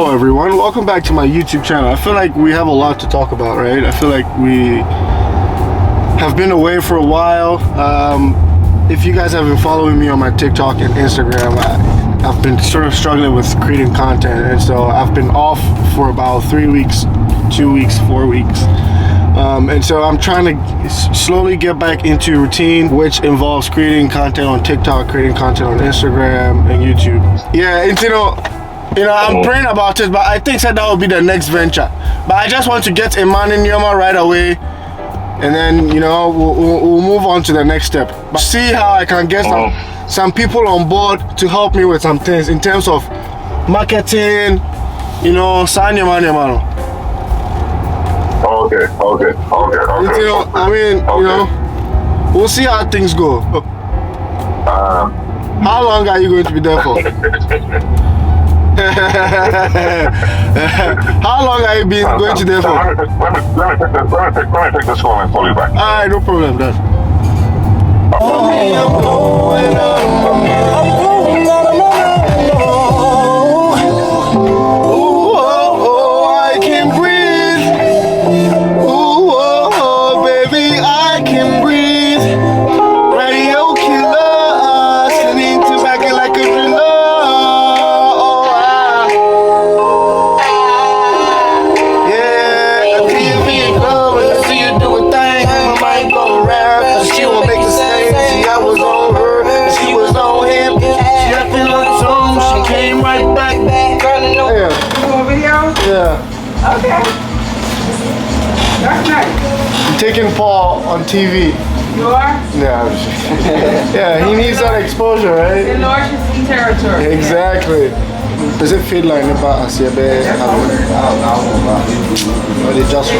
Hello everyone, welcome back to my YouTube channel. I feel like we have a lot to talk about, right? I feel like we have been away for a while. If you guys have been following me on my TikTok and Instagram, I've been sort of struggling with creating content, and so I've been off for about 3 weeks, 2 weeks, 4 weeks. And so I'm trying to slowly get back into routine, which involves creating content on TikTok, creating content on Instagram and YouTube. Yeah, and I'm praying about it, but I think that would be the next venture. But I just want to get Iman and Yoma right away, and then we'll move on to the next step. But see how I can get some people on board to help me with some things in terms of marketing, Sanya. Okay. We'll see how things go. How long are you going to be there for? How long are you going to there for? Let me take this phone and call you back. Alright, no problem, Dad. Okay. That's nice. I'm taking Paul on TV. You are? Yeah, yeah, he needs that exposure, right? Enlarges some territory. Exactly. Does it feel like about us? Yeah, just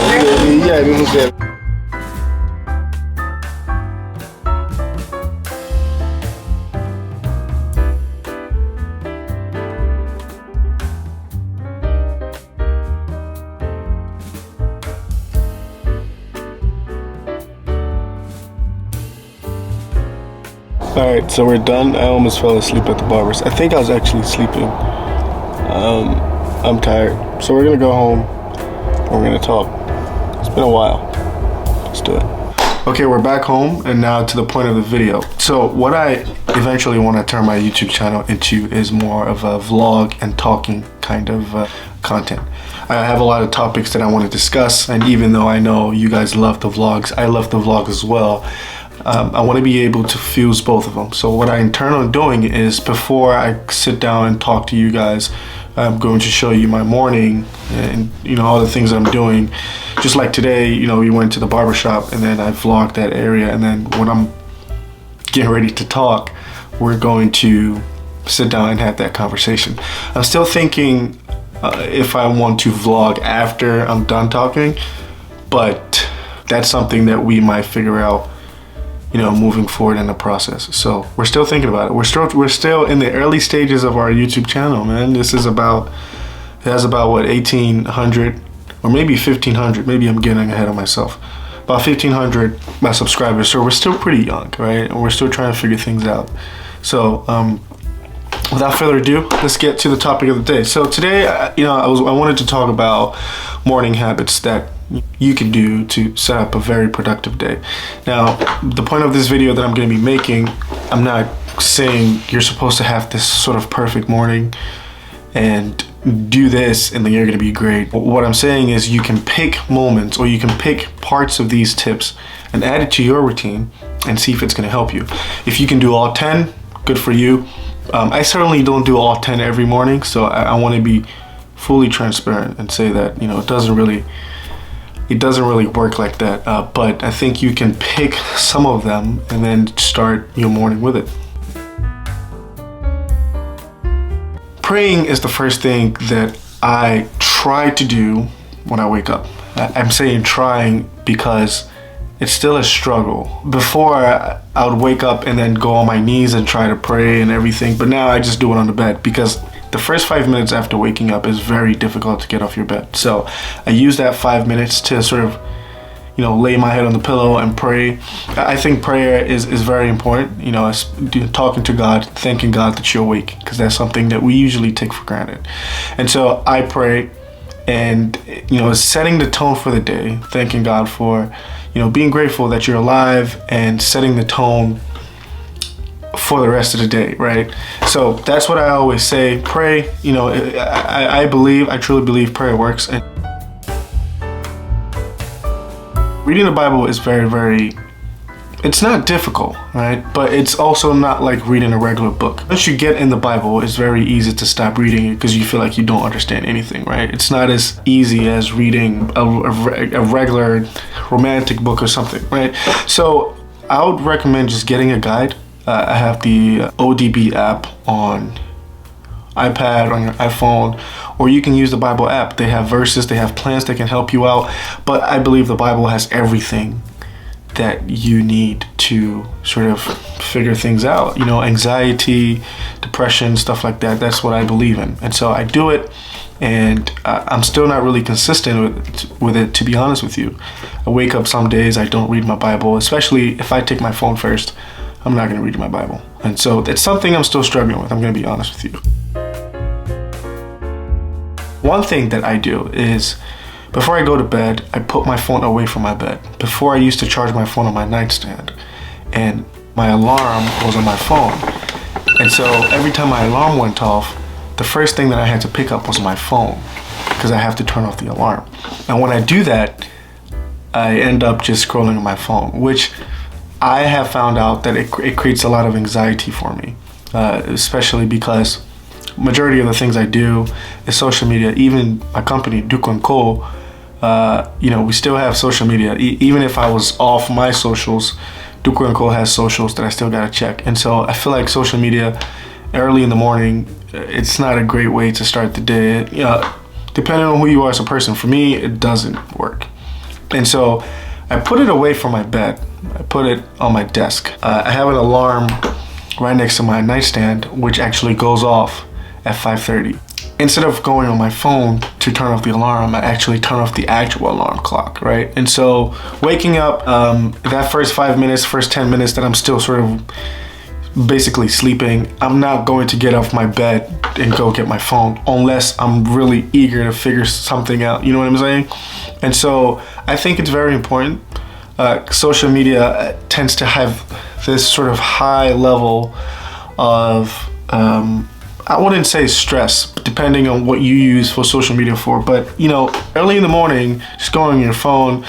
Alright, so we're done. I almost fell asleep at the barber's. I think I was actually sleeping. I'm tired. So we're gonna go home. We're gonna talk. It's been a while. Let's do it. Okay, we're back home, and now to the point of the video. So what I eventually want to turn my YouTube channel into is more of a vlog and talking kind of content. I have a lot of topics that I want to discuss, and even though I know you guys love the vlogs, I love the vlogs as well. I want to be able to fuse both of them. So what I intend on doing is, before I sit down and talk to you guys, I'm going to show you my morning and all the things I'm doing. Just like today, we went to the barbershop and then I vlogged that area, and then when I'm getting ready to talk, we're going to sit down and have that conversation. I'm still thinking if I want to vlog after I'm done talking, but that's something that we might figure out moving forward in the process. So we're still thinking about it. We're still in the early stages of our YouTube channel, man. It has about what, 1,800 or maybe 1,500. Maybe I'm getting ahead of myself. About 1,500 my subscribers. So we're still pretty young, right? And we're still trying to figure things out. So without further ado, let's get to the topic of the day. So today, I wanted to talk about morning habits that you can do to set up a very productive day. Now, the point of this video that I'm going to be making, I'm not saying you're supposed to have this sort of perfect morning and do this and then you're going to be great. What I'm saying is you can pick moments, or you can pick parts of these tips and add it to your routine and see if it's going to help you. If you can do all 10, good for you. I certainly don't do all 10 every morning, so I want to be fully transparent and say that it doesn't really work like that, but I think you can pick some of them and then start your morning with it. Praying is the first thing that I try to do when I wake up. I'm saying trying because it's still a struggle. Before, I would wake up and then go on my knees and try to pray and everything, but now I just do it on the bed, because the first 5 minutes after waking up is very difficult to get off your bed. So I use that 5 minutes to sort of lay my head on the pillow and pray. I think prayer is very important. It's talking to God, thanking God that you're awake, because that's something that we usually take for granted. And so I pray, and setting the tone for the day, thanking God for being grateful that you're alive, and setting the tone for the rest of the day, right? So that's what I always say. Pray. I truly believe prayer works. And reading the Bible is very, very, it's not difficult, right? But it's also not like reading a regular book. Once you get in the Bible, it's very easy to stop reading it because you feel like you don't understand anything, right? It's not as easy as reading a regular romantic book or something, right? So I would recommend just getting a guide. I have the ODB app on iPad, on your iPhone, or you can use the Bible app. They have verses, they have plans that can help you out. But I believe the Bible has everything that you need to sort of figure things out. Anxiety, depression, stuff like that. That's what I believe in. And so I do it, and I'm still not really consistent with it, to be honest with you. I wake up some days, I don't read my Bible, especially if I take my phone first. I'm not going to read my Bible. And so it's something I'm still struggling with. I'm going to be honest with you. One thing that I do is, before I go to bed, I put my phone away from my bed. Before, I used to charge my phone on my nightstand, and my alarm was on my phone. And so every time my alarm went off, the first thing that I had to pick up was my phone, because I have to turn off the alarm. And when I do that, I end up just scrolling on my phone, which I have found out that it creates a lot of anxiety for me, especially because majority of the things I do is social media. Even my company, Duco & Co., we still have social media. Even if I was off my socials, Duco & Co. has socials that I still gotta check. And so I feel like social media early in the morning, it's not a great way to start the day. Depending on who you are as a person, for me, it doesn't work. And so I put it away from my bed. I put it on my desk. I have an alarm right next to my nightstand, which actually goes off at 5:30. Instead of going on my phone to turn off the alarm, I actually turn off the actual alarm clock, right? And so waking up, that first 5 minutes, first 10 minutes that I'm still sort of basically sleeping, I'm not going to get off my bed and go get my phone unless I'm really eager to figure something out. You know what I'm saying? And so I think it's very important. Social media tends to have this sort of high level of, I wouldn't say stress, but depending on what you use for social media for. But, early in the morning, just going on your phone,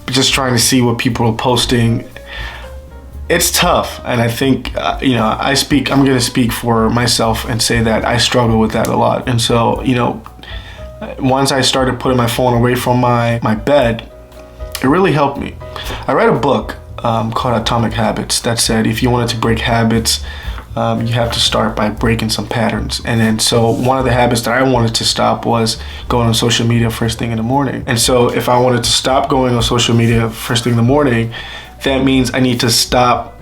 just trying to see what people are posting, it's tough. And I think, I'm going to speak for myself and say that I struggle with that a lot. And so, once I started putting my phone away from my bed, it really helped me. I read a book called Atomic Habits that said if you wanted to break habits, you have to start by breaking some patterns. And then so one of the habits that I wanted to stop was going on social media first thing in the morning. And so if I wanted to stop going on social media first thing in the morning, that means I need to stop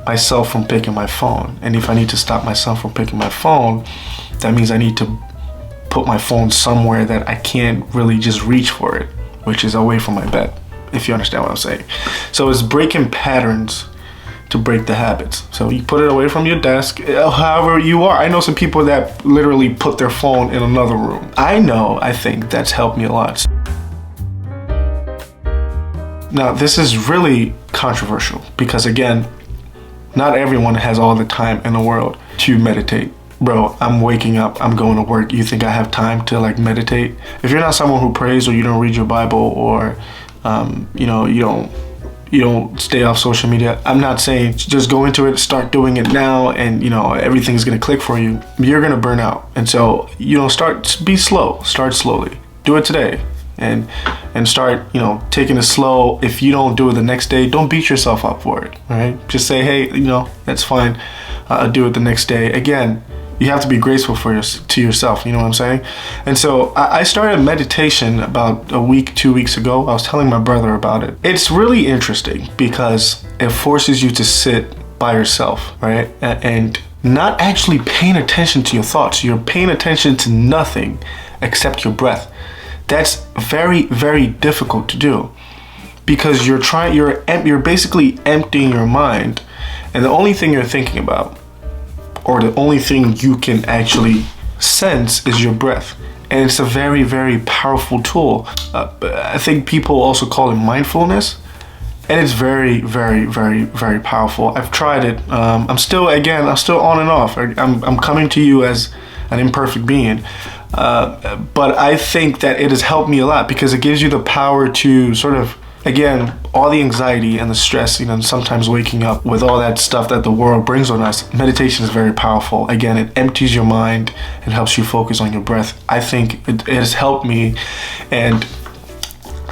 myself from picking my phone. And if I need to stop myself from picking my phone, that means I need to put my phone somewhere that I can't really just reach for it, which is away from my bed, if you understand what I'm saying. So it's breaking patterns to break the habits. So you put it away from your desk, however you are. I know some people that literally put their phone in another room. I think that's helped me a lot. Now, this is really controversial because, again, not everyone has all the time in the world to meditate. Bro, I'm waking up, I'm going to work. You think I have time to meditate? If you're not someone who prays, or you don't read your Bible, or you don't stay off social media, I'm not saying just go into it, start doing it now, and everything's gonna click for you. You're gonna burn out. And so be slow. Start slowly. Do it today, and start taking it slow. If you don't do it the next day, don't beat yourself up for it. All right, just say, hey, that's fine. I'll do it the next day. Again, you have to be graceful to yourself. You know what I'm saying? And so I started meditation about a week, 2 weeks ago. I was telling my brother about it. It's really interesting because it forces you to sit by yourself, right? And not actually paying attention to your thoughts. You're paying attention to nothing except your breath. That's very, very difficult to do. because you're basically emptying your mind, and the only thing you're thinking about, or the only thing you can actually sense, is your breath. And it's a very, very powerful tool. I think people also call it mindfulness, and it's very, very, very, very powerful. I've tried it. I'm still on and off. I'm coming to you as an imperfect being, but I think that it has helped me a lot because it gives you the power to sort of, again, all the anxiety and the stress, sometimes waking up with all that stuff that the world brings on us. Meditation is very powerful. Again, it empties your mind and helps you focus on your breath. I think it has helped me, and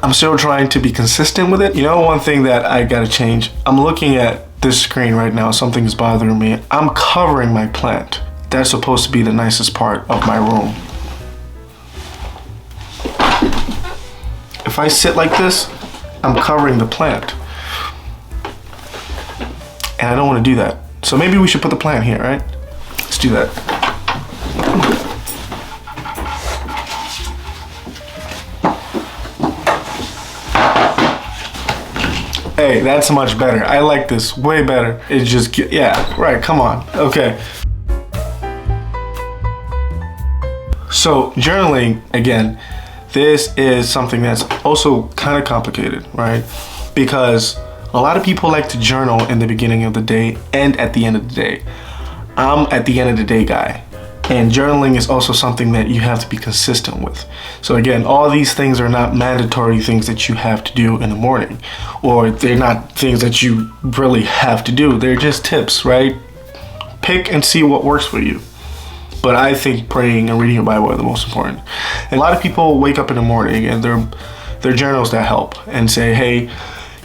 I'm still trying to be consistent with it. One thing that I gotta change, I'm looking at this screen right now, something's bothering me. I'm covering my plant. That's supposed to be the nicest part of my room. If I sit like this, I'm covering the plant. And I don't want to do that. So maybe we should put the plant here, right? Let's do that. Hey, that's much better. I like this way better. It's just, yeah, right, come on. Okay. So journaling, again, this is something that's also kind of complicated, right? Because a lot of people like to journal in the beginning of the day and at the end of the day. I'm at the end of the day guy. And journaling is also something that you have to be consistent with. So again, all these things are not mandatory things that you have to do in the morning, or they're not things that you really have to do. They're just tips, right? Pick and see what works for you. But I think praying and reading your Bible are the most important. And a lot of people wake up in the morning and they're journals that help and say, hey,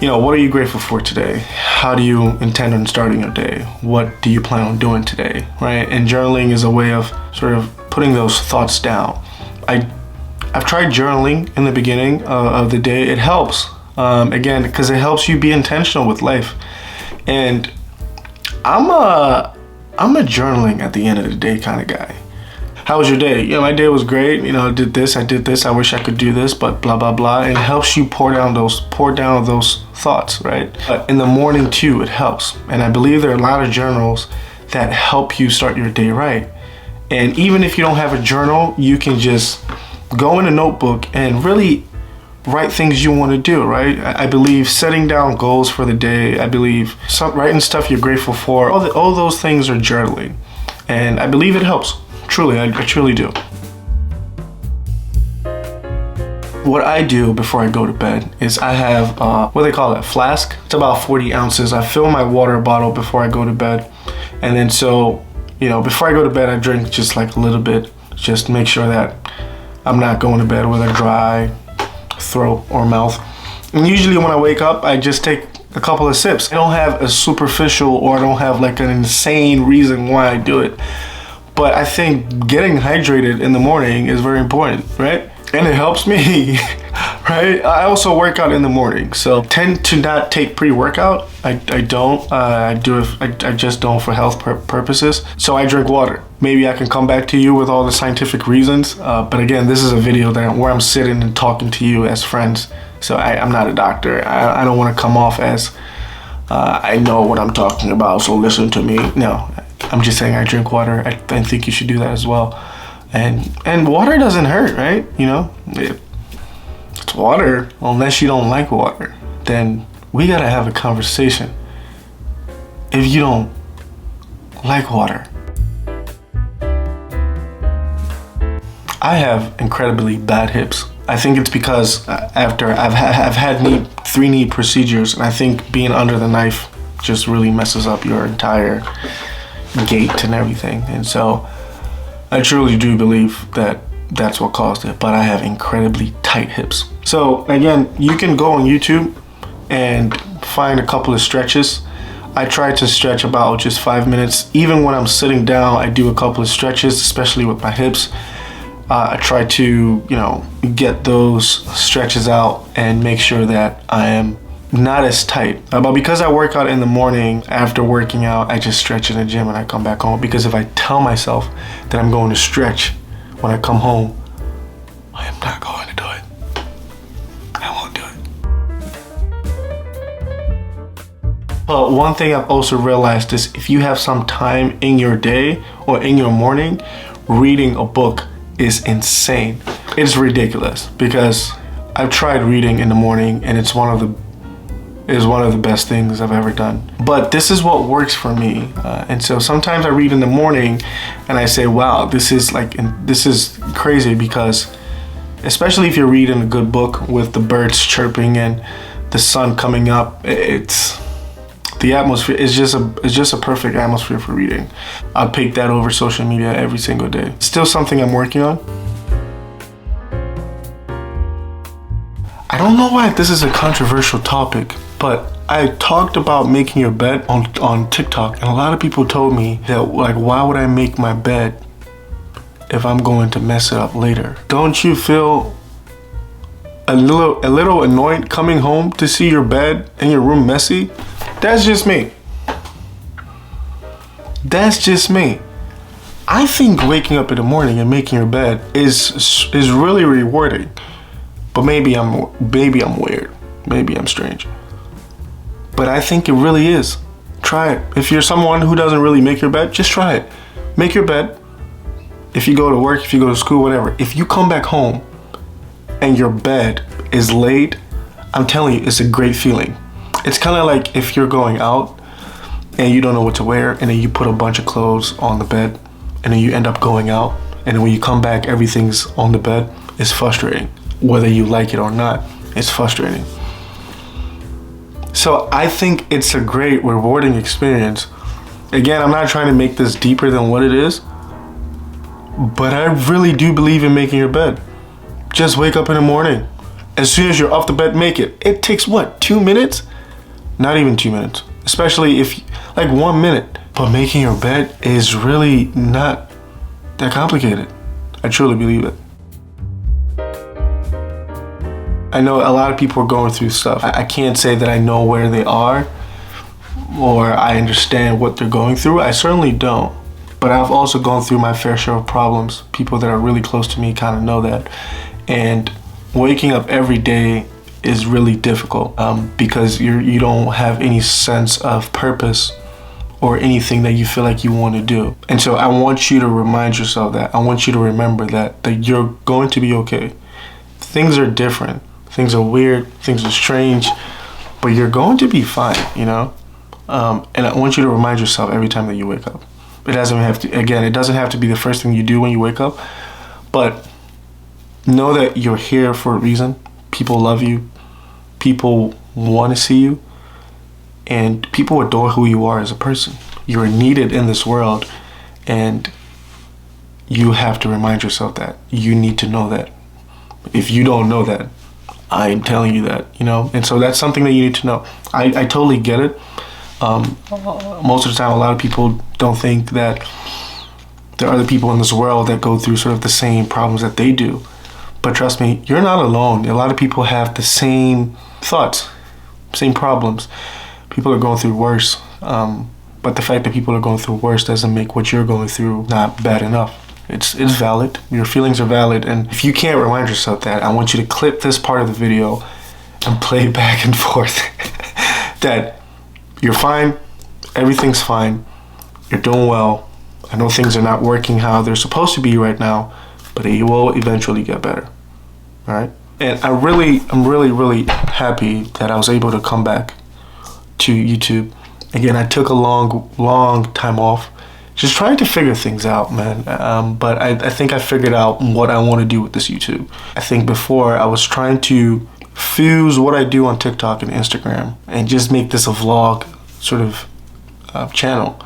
what are you grateful for today? How do you intend on starting your day? What do you plan on doing today, right? And journaling is a way of sort of putting those thoughts down. I've tried journaling in the beginning of the day. It helps, again, because it helps you be intentional with life. And I'm a journaling at the end of the day kind of guy. How was your day? My day was great. I did this. I wish I could do this, but blah, blah, blah. And it helps you pour down those thoughts, right? But in the morning too, it helps. And I believe there are a lot of journals that help you start your day right. And even if you don't have a journal, you can just go in a notebook and really write things you want to do, right? I believe setting down goals for the day. I believe writing stuff you're grateful for. All those things are journaling. And I believe it helps. Truly, I truly do. What I do before I go to bed is I have, what they call it, flask. It's about 40 ounces. I fill my water bottle before I go to bed. And then before I go to bed, I drink just like a little bit. Just to make sure that I'm not going to bed with a dry throat or mouth. And usually when I wake up, I just take a couple of sips. I don't have a superficial, or I don't have like an insane reason why I do it. But I think getting hydrated in the morning is very important, right? And it helps me, right? I also work out in the morning, so tend to not take pre-workout. I don't. I just don't for health purposes. So I drink water. Maybe I can come back to you with all the scientific reasons. But again, this is a video where I'm sitting and talking to you as friends. So I'm not a doctor. I don't want to come off as I know what I'm talking about, so listen to me. No, I'm just saying I drink water. I think you should do that as well. And water doesn't hurt, right? It's water. Unless you don't like water, then we gotta have a conversation. If you don't like water, I have incredibly bad hips. I think it's because after I've had 3 knee procedures, and I think being under the knife just really messes up your entire gait and everything. And so I truly do believe that that's what caused it, but I have incredibly tight hips. So again, you can go on YouTube and find a couple of stretches. I try to stretch about just 5 minutes. Even when I'm sitting down, I do a couple of stretches, especially with my hips. I try to, get those stretches out and make sure that I am not as tight. But because I work out in the morning, after working out, I just stretch in the gym and I come back home. Because if I tell myself that I'm going to stretch when I come home, I am not going to do it. I won't do it. But one thing I've also realized is if you have some time in your day or in your morning, reading a book is insane. It's ridiculous because I've tried reading in the morning and it's one of the best things I've ever done. But this is what works for me. And so sometimes I read in the morning and I say, wow, this is crazy, because especially if you're reading a good book with the birds chirping and the sun coming up, the atmosphere is just a perfect atmosphere for reading. I'll pick that over social media every single day. Still something I'm working on. I don't know why this is a controversial topic, but I talked about making your bed on TikTok, and a lot of people told me that, like, why would I make my bed if I'm going to mess it up later? Don't you feel a little annoyed coming home to see your bed and your room messy? That's just me. That's just me. I think waking up in the morning and making your bed is really rewarding. But maybe I'm weird. Maybe I'm strange. But I think it really is. Try it. If you're someone who doesn't really make your bed, just try it. Make your bed. If you go to work, if you go to school, whatever. If you come back home and your bed is laid, I'm telling you, it's a great feeling. It's kind of like if you're going out and you don't know what to wear, and then you put a bunch of clothes on the bed, and then you end up going out, and then when you come back, everything's on the bed. It's frustrating. Whether you like it or not, it's frustrating. So I think it's a great, rewarding experience. Again, I'm not trying to make this deeper than what it is, but I really do believe in making your bed. Just wake up in the morning. As soon as you're off the bed, make it. It takes what, 2 minutes? Not even 2 minutes. Especially if, like, 1 minute. But making your bed is really not that complicated. I truly believe it. I know a lot of people are going through stuff. I can't say that I know where they are or I understand what they're going through. I certainly don't. But I've also gone through my fair share of problems. People that are really close to me kind of know that. And waking up every day is really difficult because you don't have any sense of purpose or anything that you feel like you want to do. And so I want you to remind yourself that. I want you to remember that you're going to be okay. Things are different. Things are weird. Things are strange. But you're going to be fine, you know? And I want you to remind yourself every time that you wake up. It doesn't have to be the first thing you do when you wake up. But know that you're here for a reason. People love you. People want to see you. And people adore who you are as a person. You're needed in this world. And you have to remind yourself that. You need to know that. If you don't know that, I'm telling you that, you know? And so that's something that you need to know. I totally get it. Most of the time, a lot of people don't think that there are other people in this world that go through sort of the same problems that they do. But trust me, you're not alone. A lot of people have the same thoughts, same problems. People are going through worse. But the fact that people are going through worse doesn't make what you're going through not bad enough. It's valid. Your feelings are valid. And if you can't remind yourself that, I want you to clip this part of the video and play it back and forth. That you're fine. Everything's fine. You're doing well. I know things are not working how they're supposed to be right now, but it will eventually get better. All right? And I'm really happy that I was able to come back to YouTube. Again, I took a long time off, just trying to figure things out, man. But I think I figured out what I want to do with this YouTube. I think before I was trying to fuse what I do on TikTok and Instagram and just make this a vlog sort of channel.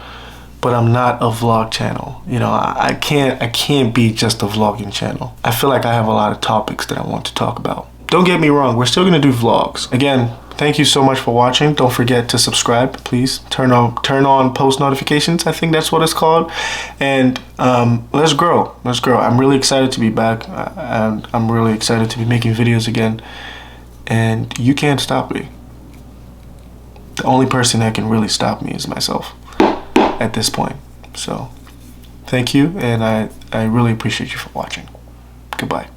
But I'm not a vlog channel. You know, I can't be just a vlogging channel. I feel like I have a lot of topics that I want to talk about. Don't get me wrong, we're still gonna do vlogs. Again, thank you so much for watching. Don't forget to subscribe, please. Turn on post notifications. I think that's what it's called. And let's grow. I'm really excited to be back, and I'm really excited to be making videos again. And you can't stop me. The only person that can really stop me is myself at this point. So thank you, and I really appreciate you for watching. Goodbye.